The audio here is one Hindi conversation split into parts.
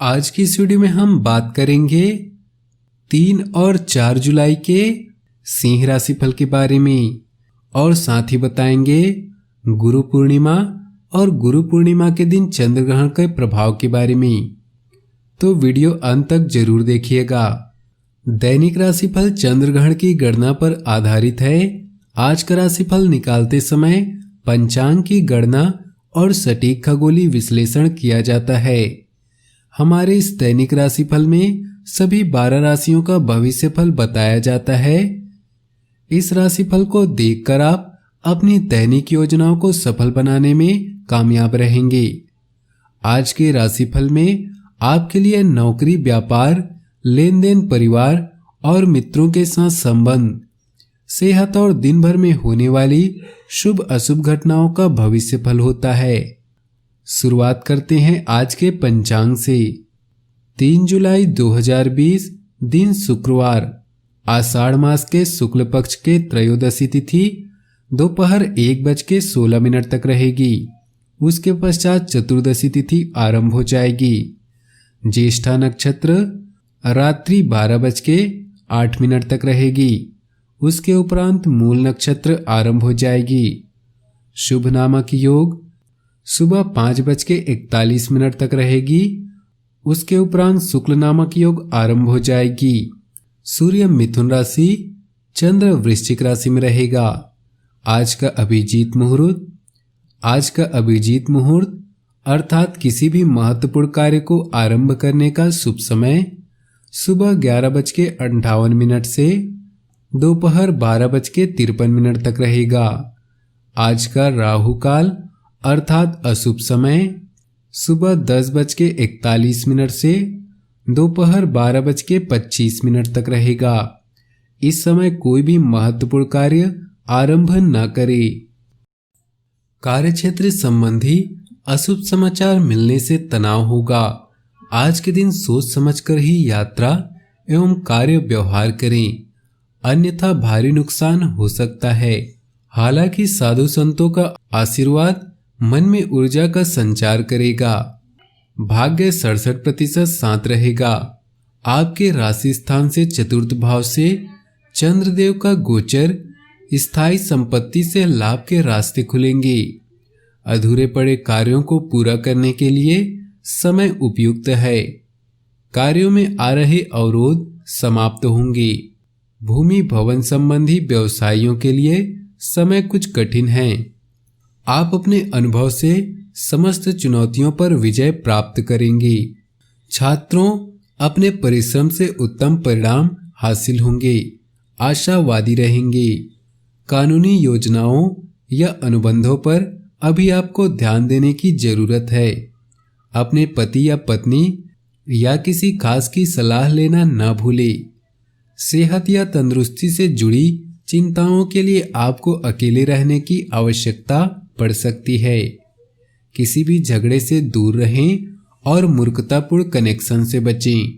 आज की इस वीडियो में हम बात करेंगे 3 और 4 जुलाई के सिंह राशि फल के बारे में और साथ ही बताएंगे गुरु पूर्णिमा और गुरु पूर्णिमा के दिन चंद्र ग्रहण के प्रभाव के बारे में। तो वीडियो अंत तक जरूर देखिएगा। दैनिक राशिफल चंद्र ग्रहण की गणना पर आधारित है। आज का राशिफल निकालते समय पंचांग की गणना और सटीक खगोलीय विश्लेषण किया जाता है। हमारे इस दैनिक राशिफल में सभी 12 राशियों का भविष्य फल बताया जाता है। इस राशिफल को देखकर आप अपनी दैनिक योजनाओं को सफल बनाने में कामयाब रहेंगे। आज के राशिफल में आपके लिए नौकरी, व्यापार, लेन देन, परिवार और मित्रों के साथ संबंध, सेहत और दिन भर में होने वाली शुभ अशुभ घटनाओं का भविष्य फल होता है। शुरुआत करते हैं आज के पंचांग से। 3 जुलाई 2020 दिन शुक्रवार, आषाढ़ मास के शुक्ल पक्ष के त्रयोदशी तिथि दोपहर 1:16 तक रहेगी। उसके पश्चात चतुर्दशी तिथि आरंभ हो जाएगी। ज्येष्ठा नक्षत्र रात्रि 12:08 तक रहेगी। उसके उपरांत मूल नक्षत्र आरंभ हो जाएगी। शुभ नामक योग सुबह 5:41 तक रहेगी। उसके उपरांत शुक्ल नामक योग आरंभ हो जाएगी। सूर्य मिथुन राशि, चंद्र वृश्चिक राशि में रहेगा। आज का अभिजीत मुहूर्त अर्थात किसी भी महत्वपूर्ण कार्य को आरंभ करने का शुभ समय सुबह 11:58 से दोपहर 12:53 तक रहेगा। आज का राहु काल अर्थात अशुभ समय सुबह 10:41 से दोपहर 12:25 तक रहेगा। इस समय कोई भी महत्वपूर्ण कार्य आरंभ न करें। कार्यक्षेत्र संबंधी अशुभ समाचार मिलने से तनाव होगा। आज के दिन सोच समझकर ही यात्रा एवं कार्य व्यवहार करें, अन्यथा भारी नुकसान हो सकता है। हालांकि साधु संतों का आशीर्वाद मन में ऊर्जा का संचार करेगा। भाग्य 67% शांत रहेगा। आपके राशि स्थान से चतुर्थ भाव से चंद्रदेव का गोचर स्थायी संपत्ति से लाभ के रास्ते खुलेंगे। अधूरे पड़े कार्यों को पूरा करने के लिए समय उपयुक्त है। कार्यों में आ रहे अवरोध समाप्त होंगे। भूमि भवन संबंधी व्यवसायियों के लिए समय कुछ कठिन है। आप अपने अनुभव से समस्त चुनौतियों पर विजय प्राप्त करेंगे। छात्रों अपने परिश्रम से उत्तम परिणाम हासिल होंगे। आशावादी रहेंगे। कानूनी योजनाओं या अनुबंधों पर अभी आपको ध्यान देने की जरूरत है। अपने पति या पत्नी या किसी खास की सलाह लेना न भूलें। सेहत या तंदुरुस्ती से जुड़ी चिंताओं के लिए आपको अकेले रहने की आवश्यकता पड़ सकती है। किसी भी झगड़े से दूर रहें और मूर्खतापूर्ण कनेक्शन से बचें।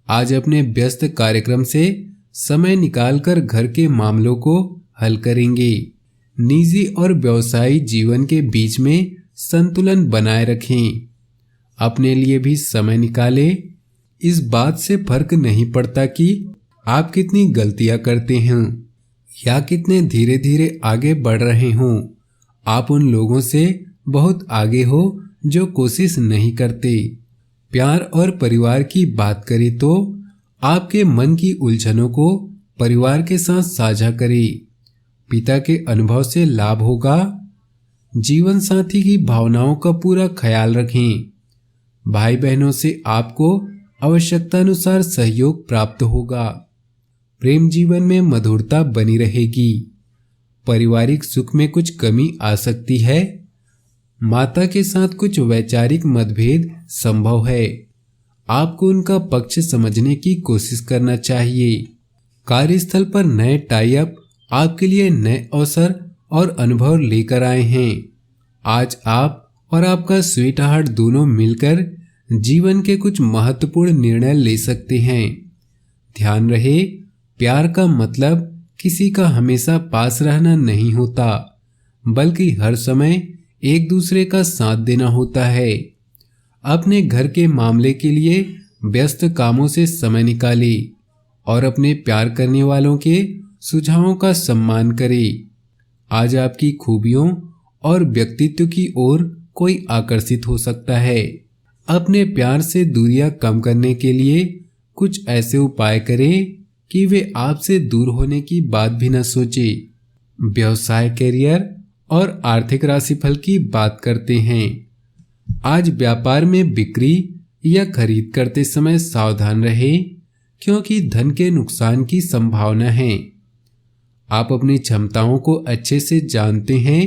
आज अपने व्यस्त कार्यक्रम से समय निकालकर घर के मामलों को हल करेंगे। निजी और व्यवसायिक जीवन के बीच में संतुलन बनाए रखें। अपने लिए भी समय निकालें। इस बात से फर्क नहीं पड़ता कि आप कितनी गलतियां करते हैं या कितने धीरे धीरे आगे बढ़ रहे हों। आप उन लोगों से बहुत आगे हो जो कोशिश नहीं करते। प्यार और परिवार की बात करें तो आपके मन की उलझनों को परिवार के साथ साझा करें। पिता के अनुभव से लाभ होगा। जीवन साथी की भावनाओं का पूरा ख्याल रखें। भाई बहनों से आपको आवश्यकतानुसार सहयोग प्राप्त होगा। प्रेम जीवन में मधुरता बनी रहेगी। पारिवारिक सुख में कुछ कमी आ सकती है। माता के साथ कुछ वैचारिक मतभेद संभव है। आपको उनका पक्ष समझने की कोशिश करना चाहिए। कार्यस्थल पर नए टाई अप आपके लिए नए अवसर और अनुभव लेकर आए हैं। आज आप और आपका स्वीट हार्ट दोनों मिलकर जीवन के कुछ महत्वपूर्ण निर्णय ले सकते हैं। ध्यान रहे, प्यार का मतलब किसी का हमेशा पास रहना नहीं होता, बल्कि हर समय एक दूसरे का साथ देना होता है। अपने घर के मामले के लिए व्यस्त कामों से समय निकालें और अपने प्यार करने वालों के सुझावों का सम्मान करें। आज आपकी खूबियों और व्यक्तित्व की ओर कोई आकर्षित हो सकता है। अपने प्यार से दूरियां कम करने के लिए कुछ ऐसे उपाय करें कि वे आपसे दूर होने की बात भी न सोचे। व्यवसाय, करियर और आर्थिक राशिफल की बात करते हैं। आज व्यापार में बिक्री या खरीद करते समय सावधान रहें, क्योंकि धन के नुकसान की संभावना है। आप अपनी क्षमताओं को अच्छे से जानते हैं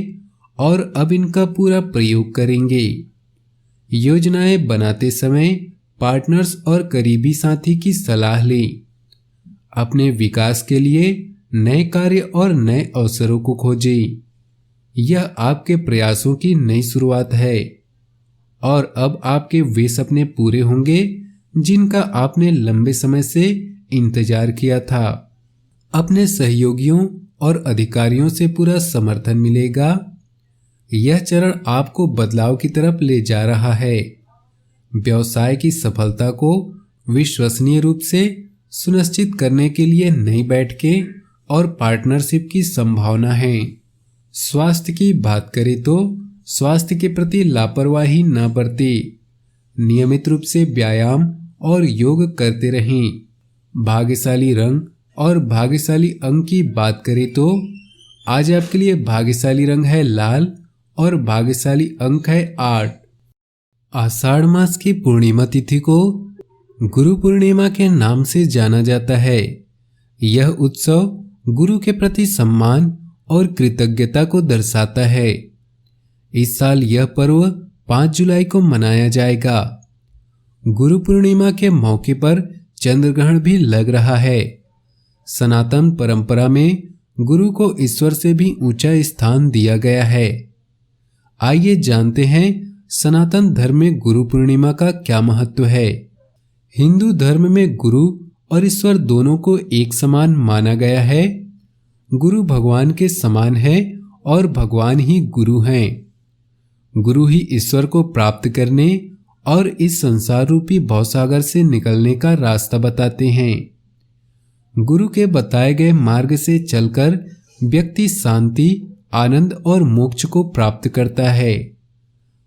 और अब इनका पूरा प्रयोग करेंगे। योजनाएं बनाते समय पार्टनर्स और करीबी साथी की सलाह लें। अपने विकास के लिए नए कार्य और नए अवसरों को खोजें। यह आपके प्रयासों की नई शुरुआत है और अब आपके वे सपने पूरे होंगे जिनका आपने लंबे समय से इंतजार किया था। अपने सहयोगियों और अधिकारियों से पूरा समर्थन मिलेगा। यह चरण आपको बदलाव की तरफ ले जा रहा है। व्यवसाय की सफलता को विश्वसनीय रूप से सुनिश्चित करने के लिए नई बैठकें और पार्टनरशिप की संभावना है। स्वास्थ्य की बात करें तो स्वास्थ्य के प्रति लापरवाही न बरतें। नियमित रूप से व्यायाम और योग करते रहें। भाग्यशाली रंग और भाग्यशाली अंक की बात करें तो आज आपके लिए भाग्यशाली रंग है लाल और भाग्यशाली अंक है 8। आषाढ़ मास की पूर्णिमा तिथि को गुरु पूर्णिमा के नाम से जाना जाता है। यह उत्सव गुरु के प्रति सम्मान और कृतज्ञता को दर्शाता है। इस साल यह पर्व 5 जुलाई को मनाया जाएगा। गुरु पूर्णिमा के मौके पर चंद्र ग्रहण भी लग रहा है। सनातन परंपरा में गुरु को ईश्वर से भी ऊंचा स्थान दिया गया है। आइए जानते हैं सनातन धर्म में गुरु पूर्णिमा का क्या महत्व है। हिंदू धर्म में गुरु और ईश्वर दोनों को एक समान माना गया है। गुरु भगवान के समान है और भगवान ही गुरु हैं। गुरु ही ईश्वर को प्राप्त करने और इस संसार रूपी भवसागर से निकलने का रास्ता बताते हैं। गुरु के बताए गए मार्ग से चलकर व्यक्ति शांति, आनंद और मोक्ष को प्राप्त करता है।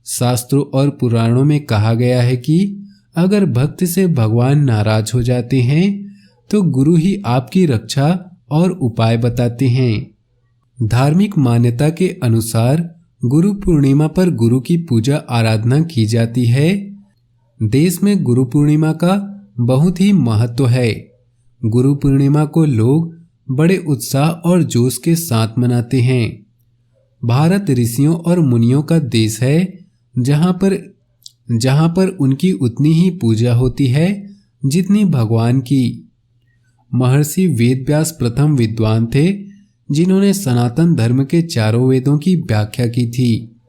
शास्त्रों और पुराणों में कहा गया है कि अगर भक्त से भगवान नाराज हो जाते हैं तो गुरु ही आपकी रक्षा और उपाय बताते हैं। धार्मिक मान्यता के अनुसार गुरु पूर्णिमा पर गुरु की पूजा आराधना की जाती है। देश में गुरु पूर्णिमा का बहुत ही महत्व है। गुरु पूर्णिमा को लोग बड़े उत्साह और जोश के साथ मनाते हैं। भारत ऋषियों और मुनियों का देश है, जहाँ पर उनकी उतनी ही पूजा होती है जितनी भगवान की। महर्षि वेदव्यास प्रथम विद्वान थे जिन्होंने सनातन धर्म के चारों वेदों की व्याख्या की थी।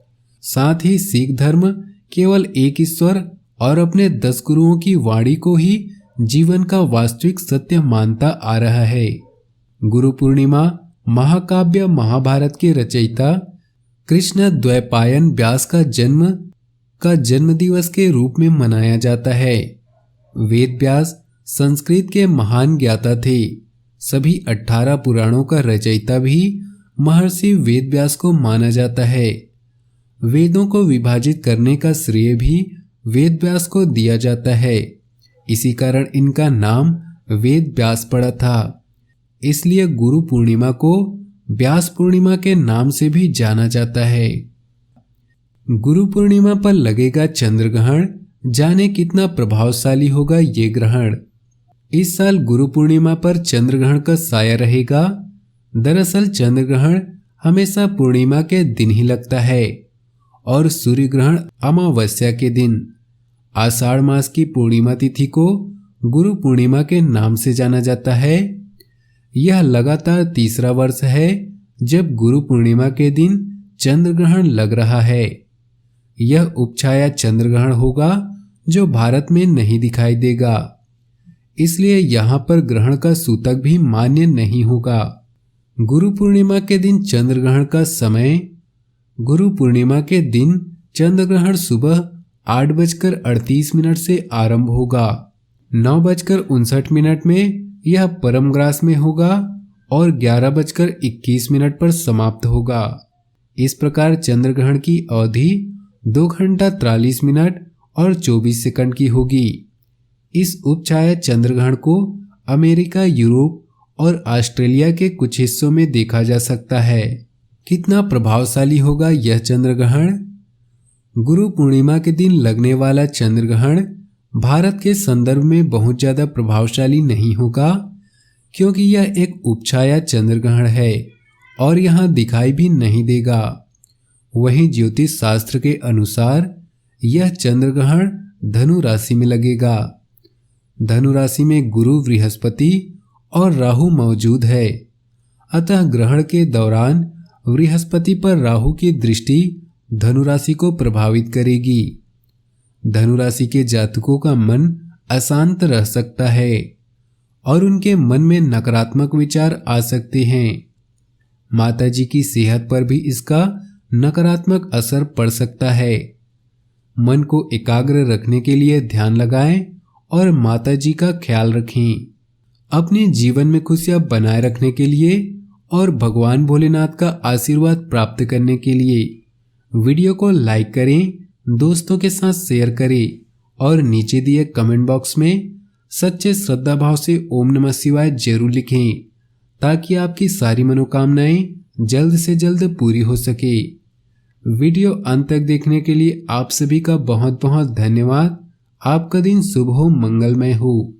साथ ही सिख धर्म केवल एक ईश्वर और अपने 10 गुरुओं की वाणी को ही जीवन का वास्तविक सत्य मानता आ रहा है। गुरु पूर्णिमा महाकाव्य महाभारत के रचयिता कृष्ण द्वैपायन व्यास का जन्म दिवस के रूप में मनाया जाता है। वेद व्यास संस्कृत के महान ज्ञाता थे। सभी 18 पुराणों का रचयिता भी महर्षि वेद व्यास को माना जाता है। वेदों को विभाजित करने का श्रेय भी वेद व्यास को दिया जाता है। इसी कारण इनका नाम वेद व्यास पड़ा था। इसलिए गुरु पूर्णिमा को व्यास पूर्णिमा के नाम से भी जाना जाता है। गुरु पूर्णिमा पर लगेगा चंद्र ग्रहण। जाने कितना प्रभावशाली होगा ये ग्रहण। इस साल गुरु पूर्णिमा पर चंद्र ग्रहण का साया रहेगा। दरअसल चंद्र ग्रहण हमेशा पूर्णिमा के दिन ही लगता है और सूर्य ग्रहण अमावस्या के दिन। आषाढ़ मास की पूर्णिमा तिथि को गुरु पूर्णिमा के नाम से जाना जाता है। यह लगातार तीसरा वर्ष है जब गुरु पूर्णिमा के दिन चंद्र ग्रहण लग रहा है। यह उपछाया चंद्र ग्रहण होगा जो भारत में नहीं दिखाई देगा, इसलिए यहाँ पर ग्रहण का सूतक भी मान्य नहीं होगा। गुरु पूर्णिमा के दिन चंद्र ग्रहण का समय। गुरु पूर्णिमा के दिन चंद्र ग्रहण सुबह 8:38 से आरंभ होगा। 9:59 में यह परमग्रास में होगा और 11:21 पर समाप्त होगा। इस प्रकार चंद्र ग्रहण की अवधि 2 घंटा 43 मिनट और 24 सेकंड की होगी। इस उपछाया चंद्र ग्रहण को अमेरिका, यूरोप और ऑस्ट्रेलिया के कुछ हिस्सों में देखा जा सकता है। कितना प्रभावशाली होगा यह चंद्र ग्रहण? गुरु पूर्णिमा के दिन लगने वाला चंद्र ग्रहण भारत के संदर्भ में बहुत ज्यादा प्रभावशाली नहीं होगा, क्योंकि यह एक उपछाया चंद्र ग्रहण है और यहां दिखाई भी नहीं देगा। वहीं ज्योतिष शास्त्र के अनुसार यह चंद्र ग्रहण धनु राशि में लगेगा। धनु राशि में गुरु, बृहस्पति और राहु मौजूद है। अतः ग्रहण के दौरान बृहस्पति पर राहु की दृष्टि धनु राशि को प्रभावित करेगी। धनु राशि के जातकों का मन अशांत रह सकता है और उनके मन में नकारात्मक विचार आ सकते हैं। माताजी की सेहत पर भी इसका नकारात्मक असर पड़ सकता है। मन को एकाग्र रखने के लिए ध्यान लगाएं और माताजी का ख्याल रखें। अपने जीवन में खुशियां बनाए रखने के लिए और भगवान भोलेनाथ का आशीर्वाद प्राप्त करने के लिए वीडियो को लाइक करें, दोस्तों के साथ शेयर करें और नीचे दिए कमेंट बॉक्स में सच्चे श्रद्धा भाव से ओम नमः शिवाय जरूर लिखें, ताकि आपकी सारी मनोकामनाएं जल्द से जल्द पूरी हो सके। वीडियो अंत तक देखने के लिए आप सभी का बहुत बहुत धन्यवाद। आपका दिन शुभ हो, मंगलमय हो।